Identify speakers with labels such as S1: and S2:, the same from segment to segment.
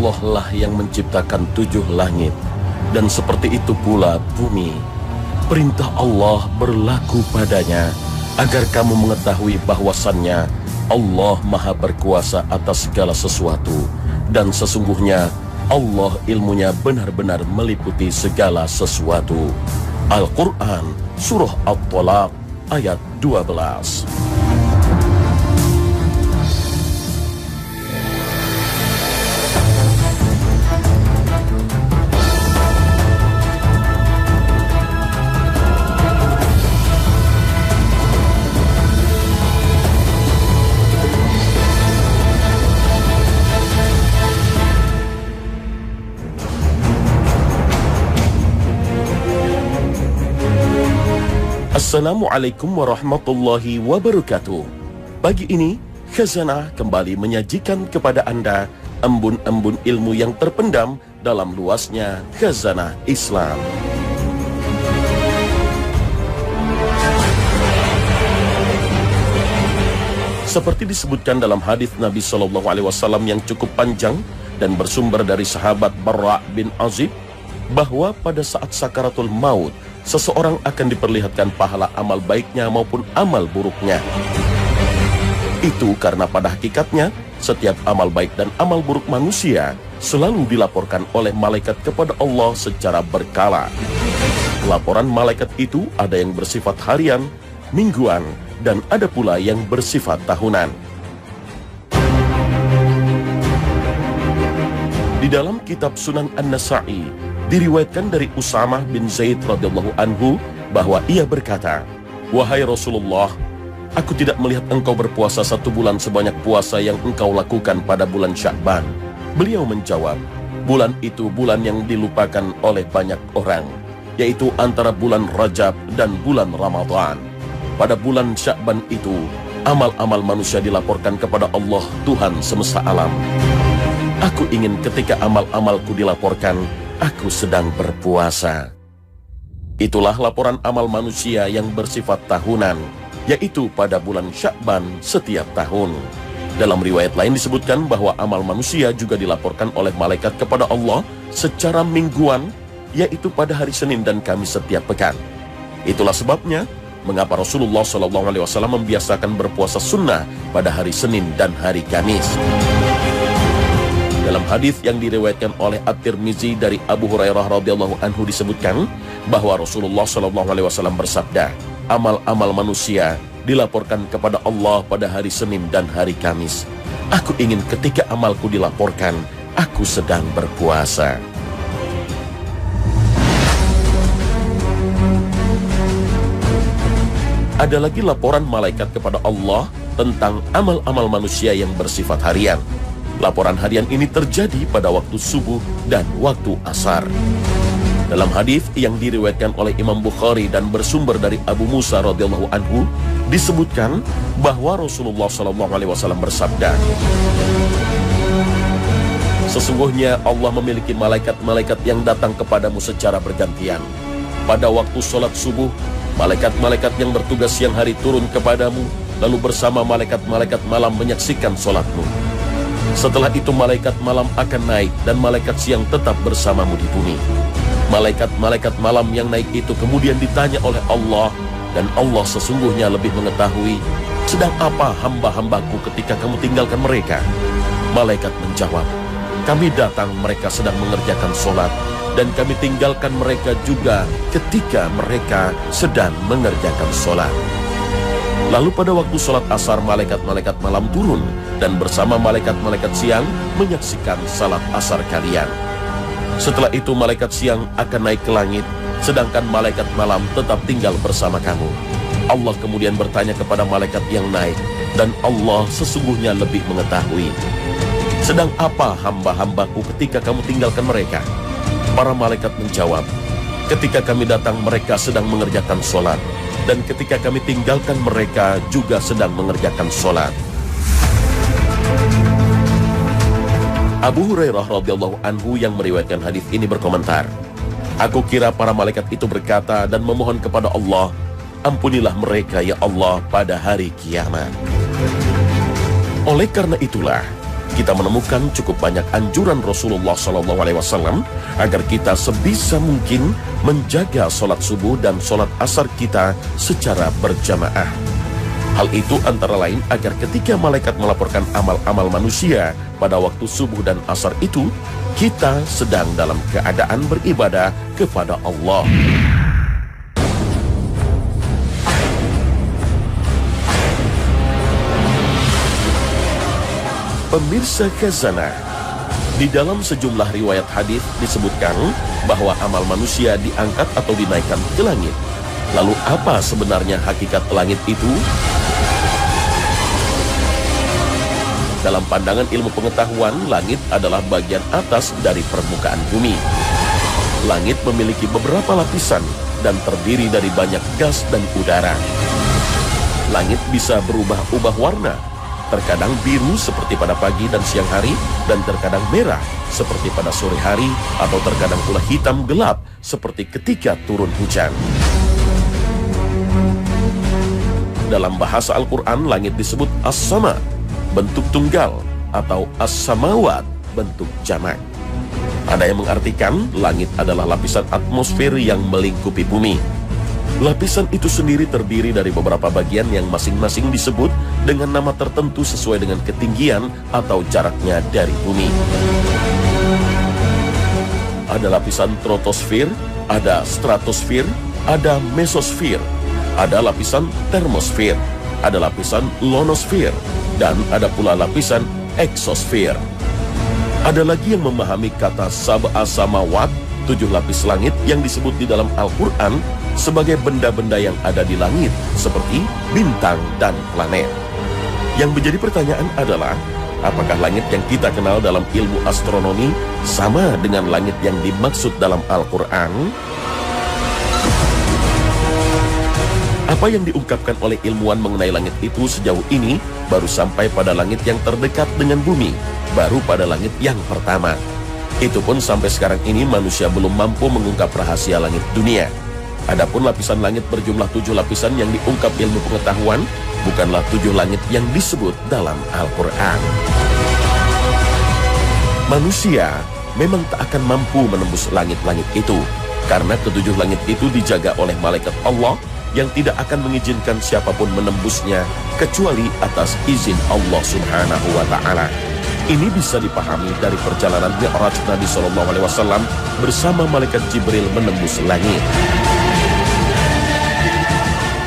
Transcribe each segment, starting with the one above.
S1: Allah lah yang menciptakan 7 langit, dan seperti itu pula bumi. Perintah Allah berlaku padanya, agar kamu mengetahui bahwasannya Allah Maha Berkuasa atas segala sesuatu, dan sesungguhnya Allah ilmunya benar-benar meliputi segala sesuatu. Al-Quran, Surah At-Tolaq, ayat 12. Assalamualaikum warahmatullahi wabarakatuh. Pagi ini, Khazanah kembali menyajikan kepada Anda embun-embun ilmu yang terpendam dalam luasnya Khazanah Islam. Seperti disebutkan dalam hadis Nabi SAW yang cukup panjang dan bersumber dari sahabat Barra' bin Azib, bahwa pada saat sakaratul maut, seseorang akan diperlihatkan pahala amal baiknya maupun amal buruknya. Itu karena pada hakikatnya, setiap amal baik dan amal buruk manusia selalu dilaporkan oleh malaikat kepada Allah secara berkala. Laporan malaikat itu ada yang bersifat harian, mingguan, dan ada pula yang bersifat tahunan. Di dalam kitab Sunan An-Nasa'i, diriwayatkan dari Usamah bin Zaid radhiyallahu anhu bahwa ia berkata, "Wahai Rasulullah, aku tidak melihat engkau berpuasa 1 bulan sebanyak puasa yang engkau lakukan pada bulan Sya'ban." Beliau menjawab, "Bulan itu bulan yang dilupakan oleh banyak orang, yaitu antara bulan Rajab dan bulan Ramadan. Pada bulan Sya'ban itu, amal-amal manusia dilaporkan kepada Allah Tuhan semesta alam. Aku ingin ketika amal-amalku dilaporkan, aku sedang berpuasa." Itulah laporan amal manusia yang bersifat tahunan, yaitu pada bulan Sya'ban setiap tahun. Dalam riwayat lain disebutkan bahwa amal manusia juga dilaporkan oleh malaikat kepada Allah secara mingguan, yaitu pada hari Senin dan Kamis setiap pekan. Itulah sebabnya mengapa Rasulullah SAW membiasakan berpuasa sunnah pada hari Senin dan hari Kamis. Dalam hadis yang diriwayatkan oleh At-Tirmizi dari Abu Hurairah radhiyallahu anhu disebutkan bahwa Rasulullah SAW bersabda, "Amal-amal manusia dilaporkan kepada Allah pada hari Senin dan hari Kamis. Aku ingin ketika amalku dilaporkan, aku sedang berpuasa." Ada lagi laporan malaikat kepada Allah tentang amal-amal manusia yang bersifat harian. Laporan harian ini terjadi pada waktu subuh dan waktu asar. Dalam hadis yang diriwayatkan oleh Imam Bukhari dan bersumber dari Abu Musa radhiyallahu anhu, disebutkan bahwa Rasulullah SAW bersabda, "Sesungguhnya Allah memiliki malaikat-malaikat yang datang kepadamu secara bergantian. Pada waktu sholat subuh, malaikat-malaikat yang bertugas siang hari turun kepadamu, lalu bersama malaikat-malaikat malam menyaksikan sholatmu. Setelah itu malaikat malam akan naik dan malaikat siang tetap bersamamu di bumi. Malaikat-malaikat malam yang naik itu kemudian ditanya oleh Allah, dan Allah sesungguhnya lebih mengetahui sedang apa hamba-hambaku ketika kamu tinggalkan mereka." Malaikat menjawab, "Kami datang mereka sedang mengerjakan sholat, dan kami tinggalkan mereka juga ketika mereka sedang mengerjakan sholat." Lalu pada waktu sholat asar, malaikat-malaikat malam turun dan bersama malaikat-malaikat siang menyaksikan salat asar kalian. Setelah itu malaikat siang akan naik ke langit, sedangkan malaikat malam tetap tinggal bersama kamu. Allah kemudian bertanya kepada malaikat yang naik, dan Allah sesungguhnya lebih mengetahui sedang apa hamba-hambaku ketika kamu tinggalkan mereka. Para malaikat menjawab, "Ketika kami datang mereka sedang mengerjakan sholat, dan ketika kami tinggalkan mereka juga sedang mengerjakan sholat." Abu Hurairah radhiyallahu anhu yang meriwayatkan hadis ini berkomentar, "Aku kira para malaikat itu berkata dan memohon kepada Allah, 'Ampunilah mereka ya Allah pada hari kiamat.'" Oleh karena itulah, kita menemukan cukup banyak anjuran Rasulullah SAW agar kita sebisa mungkin menjaga sholat subuh dan sholat asar kita secara berjamaah. Hal itu antara lain agar ketika malaikat melaporkan amal-amal manusia pada waktu subuh dan asar itu, kita sedang dalam keadaan beribadah kepada Allah. Pemirsa Khazanah, di dalam sejumlah riwayat hadis disebutkan bahwa amal manusia diangkat atau dinaikkan ke langit. Lalu apa sebenarnya hakikat langit itu? Dalam pandangan ilmu pengetahuan, langit adalah bagian atas dari permukaan bumi. Langit memiliki beberapa lapisan dan terdiri dari banyak gas dan udara. Langit bisa berubah-ubah warna, terkadang biru seperti pada pagi dan siang hari, dan terkadang merah seperti pada sore hari, atau terkadang pula hitam gelap seperti ketika turun hujan. Dalam bahasa Al-Quran, langit disebut as-sama, bentuk tunggal, atau as-samawat, bentuk jamak. Ada yang mengartikan langit adalah lapisan atmosfer yang melingkupi bumi. Lapisan itu sendiri terdiri dari beberapa bagian yang masing-masing disebut dengan nama tertentu sesuai dengan ketinggian atau jaraknya dari bumi. Ada lapisan troposfer, ada stratosfer, ada mesosfer, ada lapisan termosfer, ada lapisan ionosfer, dan ada pula lapisan eksosfer. Ada lagi yang memahami kata sab'a samawat, 7 lapis langit yang disebut di dalam Al-Quran sebagai benda-benda yang ada di langit, seperti bintang dan planet. Yang menjadi pertanyaan adalah, apakah langit yang kita kenal dalam ilmu astronomi sama dengan langit yang dimaksud dalam Al-Quran? Apa yang diungkapkan oleh ilmuwan mengenai langit itu sejauh ini baru sampai pada langit yang terdekat dengan bumi, baru pada langit yang pertama. Itu pun sampai sekarang ini manusia belum mampu mengungkap rahasia langit dunia. Adapun lapisan langit berjumlah 7 lapisan yang diungkap ilmu pengetahuan, bukanlah 7 langit yang disebut dalam Al-Quran. Manusia memang tak akan mampu menembus langit-langit itu, karena ke-7 langit itu dijaga oleh malaikat Allah yang tidak akan mengizinkan siapapun menembusnya kecuali atas izin Allah Subhanahu wa Ta'ala. Ini bisa dipahami dari perjalanan Mi'raj Nabi SAW bersama malaikat Jibril menembus langit.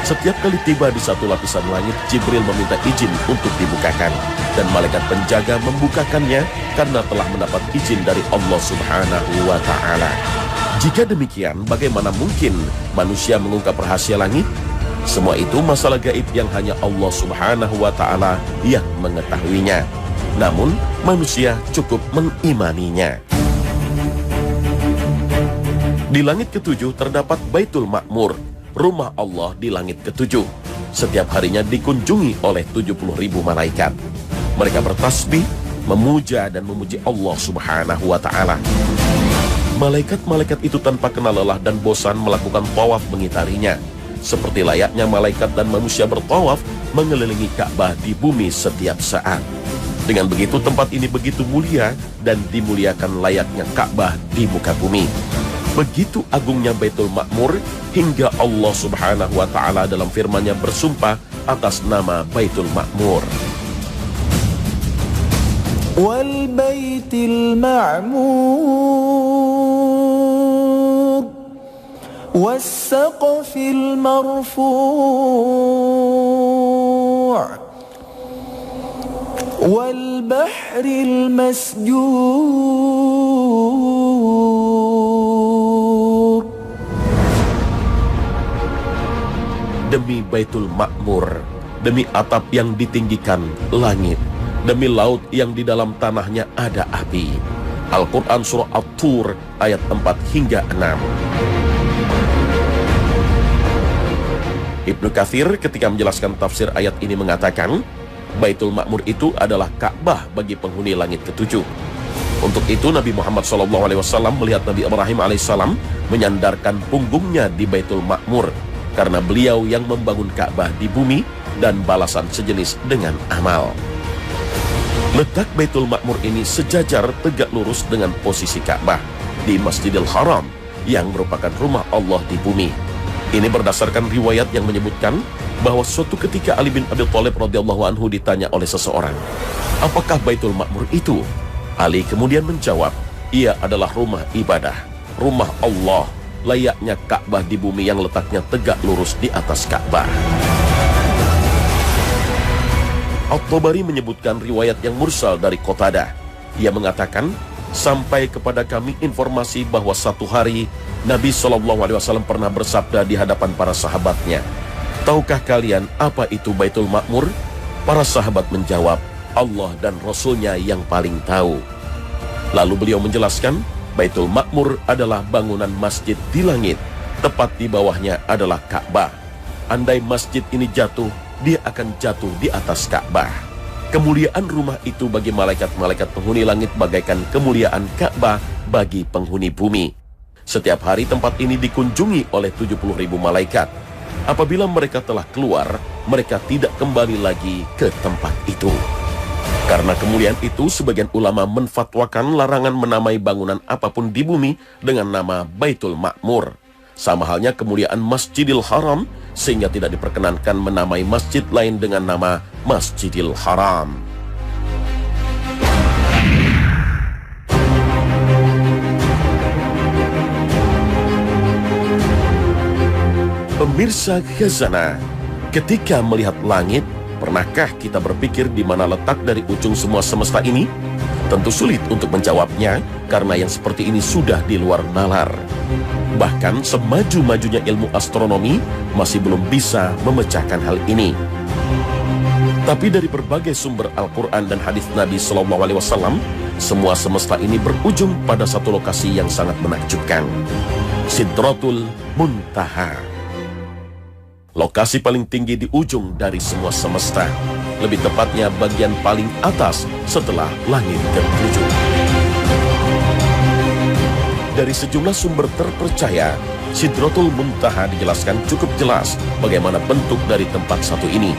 S1: Setiap kali tiba di satu lapisan langit, Jibril meminta izin untuk dibukakan, dan malaikat penjaga membukakannya karena telah mendapat izin dari Allah Subhanahu wa Ta'ala. Jika demikian, bagaimana mungkin manusia mengungkap rahasia langit? Semua itu masalah gaib yang hanya Allah Subhanahu wa Ta'ala yang mengetahuinya. Namun, manusia cukup mengimaninya. Di langit ke-7 terdapat Baitul Ma'mur, rumah Allah di langit ke-7. Setiap harinya dikunjungi oleh 70.000 malaikat. Mereka bertasbih, memuja dan memuji Allah Subhanahu wa Ta'ala. Malaikat-malaikat itu tanpa kenal lelah dan bosan melakukan tawaf mengitarinya, seperti layaknya malaikat dan manusia bertawaf mengelilingi Ka'bah di bumi setiap saat. Dengan begitu tempat ini begitu mulia dan dimuliakan layaknya Ka'bah di muka bumi. Begitu agungnya Baitul Ma'mur hingga Allah Subhanahu wa Ta'ala dalam firman-Nya bersumpah atas nama Baitul Ma'mur.
S2: Wal Baitil Ma'mur was Saqfil Marfu' wal Bahril Masjur.
S1: Demi Baitul Ma'mur, demi atap yang ditinggikan langit, demi laut yang di dalam tanahnya ada api. Al-Quran Surah At-Tur ayat 4 hingga 6. Ibnu Katsir ketika menjelaskan tafsir ayat ini mengatakan, Baitul Ma'mur itu adalah Ka'bah bagi penghuni langit ke-7. Untuk itu Nabi Muhammad SAW melihat Nabi Ibrahim AS menyandarkan punggungnya di Baitul Ma'mur, karena beliau yang membangun Ka'bah di bumi dan balasan sejenis dengan amal. Letak Baitul Ma'mur ini sejajar tegak lurus dengan posisi Ka'bah di Masjidil Haram yang merupakan rumah Allah di bumi. Ini berdasarkan riwayat yang menyebutkan bahwa suatu ketika Ali bin Abi Thalib radhiyallahu anhu ditanya oleh seseorang, "Apakah Baitul Ma'mur itu?" Ali kemudian menjawab, "Ia adalah rumah ibadah, rumah Allah, layaknya Ka'bah di bumi yang letaknya tegak lurus di atas Ka'bah." At-Tabari menyebutkan riwayat yang mursal dari Qatadah. Ia mengatakan, sampai kepada kami informasi bahwa satu hari Nabi SAW pernah bersabda di hadapan para sahabatnya, "Tahukah kalian apa itu Baitul Ma'mur?" Para sahabat menjawab, "Allah dan Rasulnya yang paling tahu." Lalu beliau menjelaskan, Baitul Ma'mur adalah bangunan masjid di langit, tepat di bawahnya adalah Ka'bah. Andai masjid ini jatuh, dia akan jatuh di atas Ka'bah. Kemuliaan rumah itu bagi malaikat-malaikat penghuni langit bagaikan kemuliaan Ka'bah bagi penghuni bumi. Setiap hari tempat ini dikunjungi oleh 70.000 malaikat. Apabila mereka telah keluar, mereka tidak kembali lagi ke tempat itu. Karena kemuliaan itu, sebagian ulama menfatwakan larangan menamai bangunan apapun di bumi dengan nama Baitul Ma'mur. Sama halnya kemuliaan Masjidil Haram, sehingga tidak diperkenankan menamai masjid lain dengan nama Masjidil Haram. Pemirsa Khazanah, ketika melihat langit, pernahkah kita berpikir di mana letak dari ujung semua semesta ini? Tentu sulit untuk menjawabnya, karena yang seperti ini sudah di luar nalar. Bahkan semaju-majunya ilmu astronomi masih belum bisa memecahkan hal ini. Tapi dari berbagai sumber Al-Quran dan hadis Nabi SAW, semua semesta ini berujung pada satu lokasi yang sangat menakjubkan, Sidratul Muntaha. Lokasi paling tinggi di ujung dari semua semesta, lebih tepatnya bagian paling atas setelah langit ketujuh. Dari sejumlah sumber terpercaya, Sidratul Muntaha dijelaskan cukup jelas bagaimana bentuk dari tempat satu ini.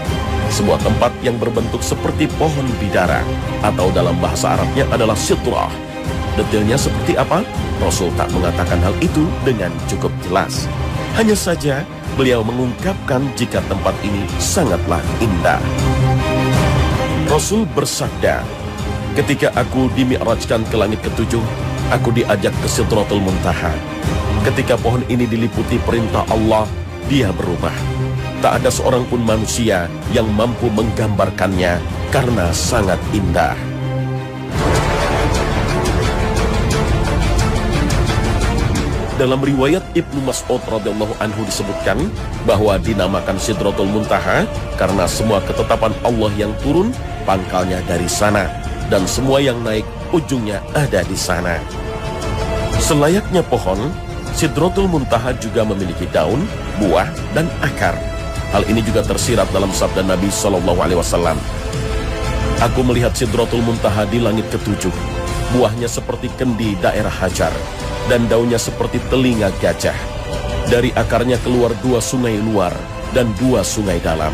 S1: Sebuah tempat yang berbentuk seperti pohon bidara, atau dalam bahasa Arabnya adalah sidrah. Detailnya seperti apa? Rasul tak mengatakan hal itu dengan cukup jelas. Hanya saja beliau mengungkapkan jika tempat ini sangatlah indah. Rasul bersabda, "Ketika aku dimi'rajkan ke langit ketujuh, aku diajak ke Sidratul Muntaha. Ketika pohon ini diliputi perintah Allah, dia berubah. Tak ada seorang pun manusia yang mampu menggambarkannya karena sangat indah." Dalam riwayat Ibnu Mas'ud radhiyallahu anhu disebutkan bahwa dinamakan Sidratul Muntaha karena semua ketetapan Allah yang turun pangkalnya dari sana, dan semua yang naik ujungnya ada di sana. Selayaknya pohon, Sidratul Muntaha juga memiliki daun, buah, dan akar. Hal ini juga tersirat dalam sabda Nabi SAW. "Aku melihat Sidratul Muntaha di langit ketujuh. Buahnya seperti kendi daerah Hajar, dan daunnya seperti telinga gajah. Dari akarnya keluar 2 sungai luar dan 2 sungai dalam."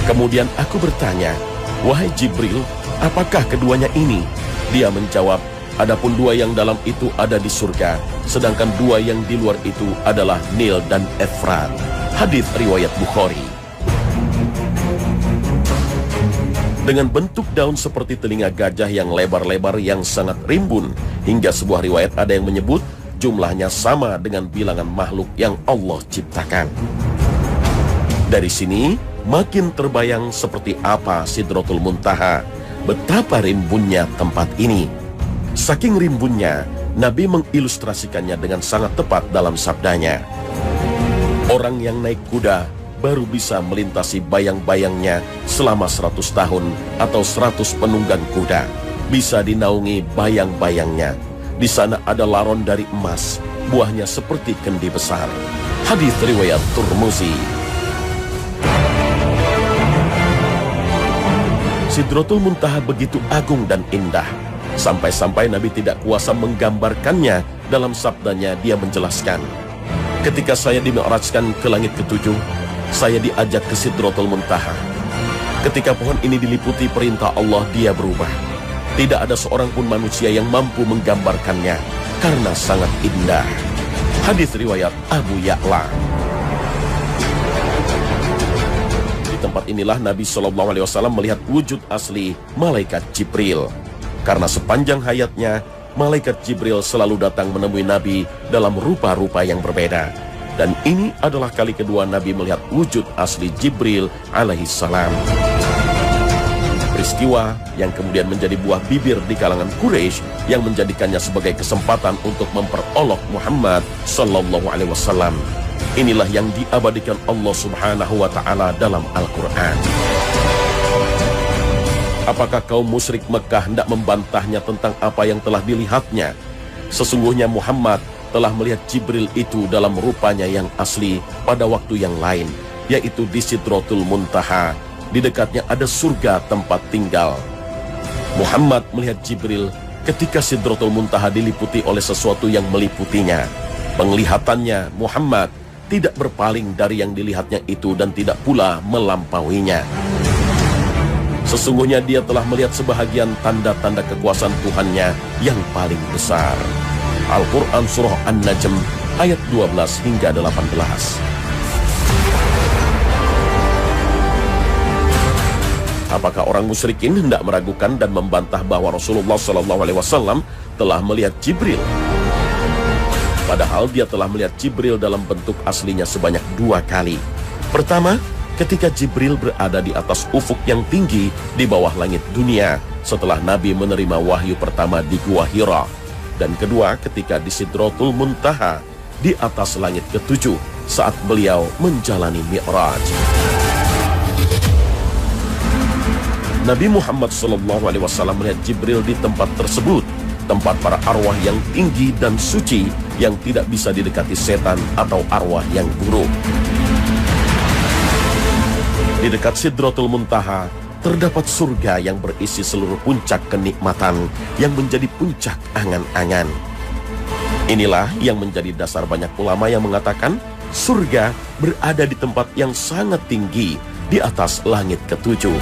S1: Kemudian aku bertanya, "Wahai Jibril, apakah keduanya ini?" Dia menjawab, "Adapun 2 yang dalam itu ada di surga, sedangkan 2 yang di luar itu adalah Nil dan Efrat." Hadits riwayat Bukhari. Dengan bentuk daun seperti telinga gajah yang lebar-lebar yang sangat rimbun, hingga sebuah riwayat ada yang menyebut jumlahnya sama dengan bilangan makhluk yang Allah ciptakan. Dari sini makin terbayang seperti apa Sidratul Muntaha, betapa rimbunnya tempat ini. Saking rimbunnya, Nabi mengilustrasikannya dengan sangat tepat dalam sabdanya, "Orang yang naik kuda baru bisa melintasi bayang-bayangnya selama 100 tahun atau 100 penunggang kuda. Bisa dinaungi bayang-bayangnya. Di sana ada laron dari emas, buahnya seperti kendi besar." Hadits riwayat Turmuzi. Sidratul Muntaha begitu agung dan indah, sampai-sampai Nabi tidak kuasa menggambarkannya. Dalam sabdanya dia menjelaskan, "Ketika saya dimi'rajkan ke langit ketujuh, saya diajak ke Sidratul Muntaha. Ketika pohon ini diliputi perintah Allah, dia berubah. Tidak ada seorang pun manusia yang mampu menggambarkannya karena sangat indah. Hadis riwayat Abu Ya'la. Di tempat inilah Nabi SAW melihat wujud asli malaikat Jibril. Karena sepanjang hayatnya, malaikat Jibril selalu datang menemui Nabi dalam rupa-rupa yang berbeda. Dan ini adalah kali kedua Nabi melihat wujud asli Jibril alaihissalam. Peristiwa yang kemudian menjadi buah bibir di kalangan Quraisy yang menjadikannya sebagai kesempatan untuk memperolok Muhammad sallallahu alaihi wasallam. Inilah yang diabadikan Allah Subhanahu wa taala dalam Al-Qur'an. Apakah kaum musyrik Mekah hendak membantahnya tentang apa yang telah dilihatnya? Sesungguhnya Muhammad telah melihat Jibril itu dalam rupanya yang asli pada waktu yang lain, yaitu di Sidratul Muntaha. Di dekatnya ada surga tempat tinggal. Muhammad melihat Jibril ketika Sidratul Muntaha diliputi oleh sesuatu yang meliputinya. Penglihatannya Muhammad tidak berpaling dari yang dilihatnya itu dan tidak pula melampauinya. Sesungguhnya dia telah melihat sebahagian tanda-tanda kekuasaan Tuhannya yang paling besar. Al-Quran Surah An-Najm ayat 12 hingga 18. Apakah orang musyrikin hendak meragukan dan membantah bahwa Rasulullah SAW telah melihat Jibril? Padahal dia telah melihat Jibril dalam bentuk aslinya sebanyak 2 kali. Pertama, ketika Jibril berada di atas ufuk yang tinggi di bawah langit dunia setelah Nabi menerima wahyu pertama di Gua Hira. Dan kedua, ketika di Sidratul Muntaha di atas langit ke-7 saat beliau menjalani Mi'raj. Nabi Muhammad SAW melihat Jibril di tempat tersebut, tempat para arwah yang tinggi dan suci yang tidak bisa didekati setan atau arwah yang buruk. Di dekat Sidratul Muntaha terdapat surga yang berisi seluruh puncak kenikmatan yang menjadi puncak angan-angan. Inilah yang menjadi dasar banyak ulama yang mengatakan surga berada di tempat yang sangat tinggi di atas langit ke-7.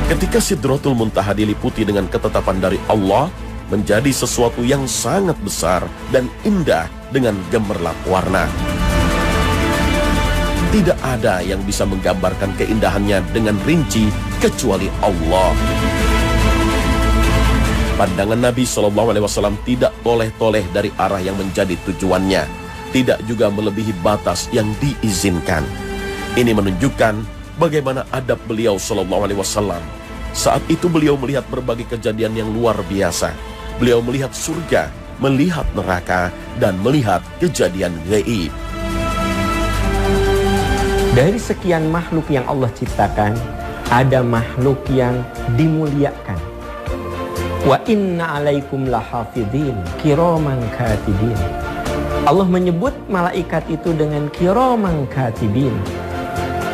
S1: Ketika Sidratul Muntaha diliputi dengan ketetapan dari Allah, menjadi sesuatu yang sangat besar dan indah dengan gemerlap warna. Tidak ada yang bisa menggambarkan keindahannya dengan rinci kecuali Allah. Pandangan Nabi SAW tidak toleh-toleh dari arah yang menjadi tujuannya, tidak juga melebihi batas yang diizinkan. Ini menunjukkan bagaimana adab beliau SAW. Saat itu beliau melihat berbagai kejadian yang luar biasa. Beliau melihat surga, melihat neraka, dan melihat kejadian gaib.
S3: Dari sekian makhluk yang Allah ciptakan, ada makhluk yang dimuliakan. Wa inna alaikum lahafidhin kiraman katibin. Allah menyebut malaikat itu dengan kiraman katibin.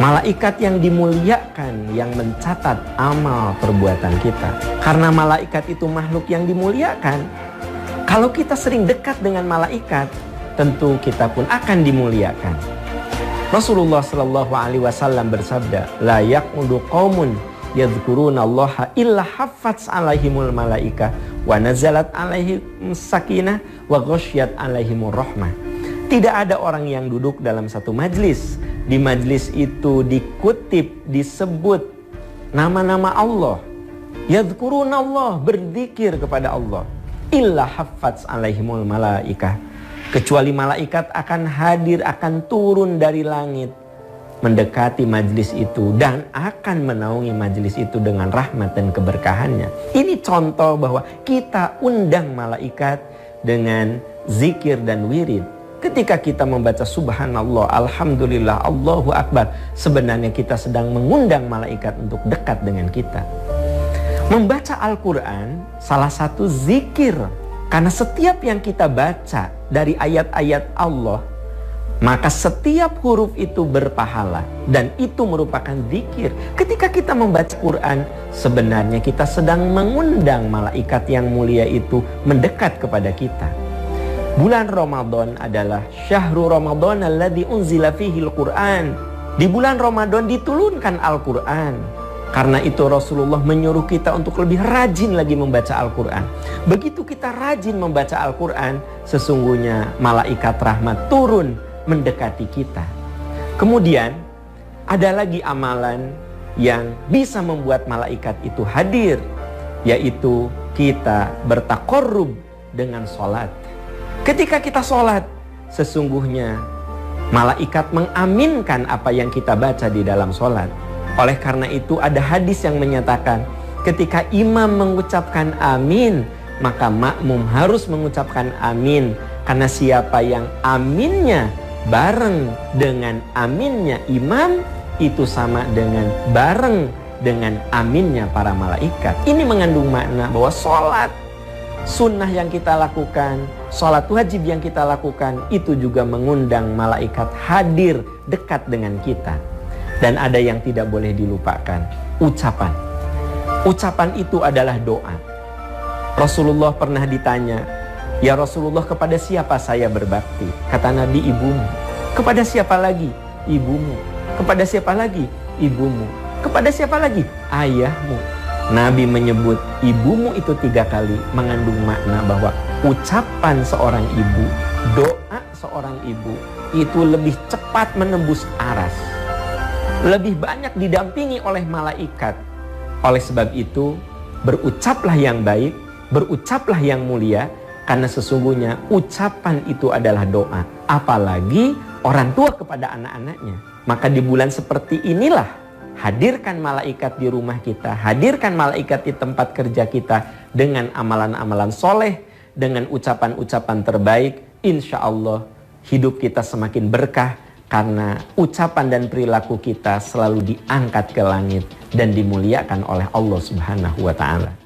S3: Malaikat yang dimuliakan, yang mencatat amal perbuatan kita. Karena malaikat itu makhluk yang dimuliakan, kalau kita sering dekat dengan malaikat, tentu kita pun akan dimuliakan. Rasulullah SAW bersabda, la yaqudu qaumun yadhkurunallaha illa haffaz alaihimul malaika wa nazalat alaihim sakinah wa ghasyiyat alaihimur rahmah. Tidak ada orang yang duduk dalam satu majlis, di majlis itu dikutip, disebut nama-nama Allah, yadhkurunallah, berzikir kepada Allah, illa haffaz alaihimul malaika, kecuali malaikat akan hadir, akan turun dari langit mendekati majlis itu dan akan menaungi majlis itu dengan rahmat dan keberkahannya. Ini contoh bahwa kita undang malaikat dengan zikir dan wirid. Ketika kita membaca subhanallah, alhamdulillah, Allahu akbar, sebenarnya kita sedang mengundang malaikat untuk dekat dengan kita. Membaca Al-Quran salah satu zikir, karena setiap yang kita baca dari ayat-ayat Allah, maka setiap huruf itu berpahala dan itu merupakan zikir. Ketika kita membaca Quran, sebenarnya kita sedang mengundang malaikat yang mulia itu mendekat kepada kita. Bulan Ramadan adalah syahrul Ramadan alladzi unzila fihil Quran. Di bulan Ramadan diturunkan Al-Quran. Karena itu Rasulullah menyuruh kita untuk lebih rajin lagi membaca Al-Quran. Begitu kita rajin membaca Al-Quran, sesungguhnya malaikat rahmat turun mendekati kita. Kemudian ada lagi amalan yang bisa membuat malaikat itu hadir, yaitu kita bertaqarrub dengan sholat. Ketika kita sholat, sesungguhnya malaikat mengaminkan apa yang kita baca di dalam sholat. Oleh karena itu ada hadis yang menyatakan ketika imam mengucapkan amin, maka makmum harus mengucapkan amin. Karena siapa yang aminnya bareng dengan aminnya imam, itu sama dengan bareng dengan aminnya para malaikat. Ini mengandung makna bahwa sholat sunnah yang kita lakukan, sholat wajib yang kita lakukan, itu juga mengundang malaikat hadir dekat dengan kita. Dan ada yang tidak boleh dilupakan, ucapan. Ucapan itu adalah doa. Rasulullah pernah ditanya, "Ya Rasulullah, kepada siapa saya berbakti?" Kata Nabi, "Ibumu." "Kepada siapa lagi?" "Ibumu." "Kepada siapa lagi?" "Ibumu." "Kepada siapa lagi?" "Ayahmu." Nabi menyebut ibumu itu 3 kali, mengandung makna bahwa ucapan seorang ibu, doa seorang ibu itu lebih cepat menembus aras, lebih banyak didampingi oleh malaikat. Oleh sebab itu, berucaplah yang baik, berucaplah yang mulia, karena sesungguhnya ucapan itu adalah doa. Apalagi orang tua kepada anak-anaknya. Maka di bulan seperti inilah, hadirkan malaikat di rumah kita, hadirkan malaikat di tempat kerja kita dengan amalan-amalan soleh, dengan ucapan-ucapan terbaik. Insya Allah hidup kita semakin berkah, karena ucapan dan perilaku kita selalu diangkat ke langit dan dimuliakan oleh Allah Subhanahu wa ta'ala.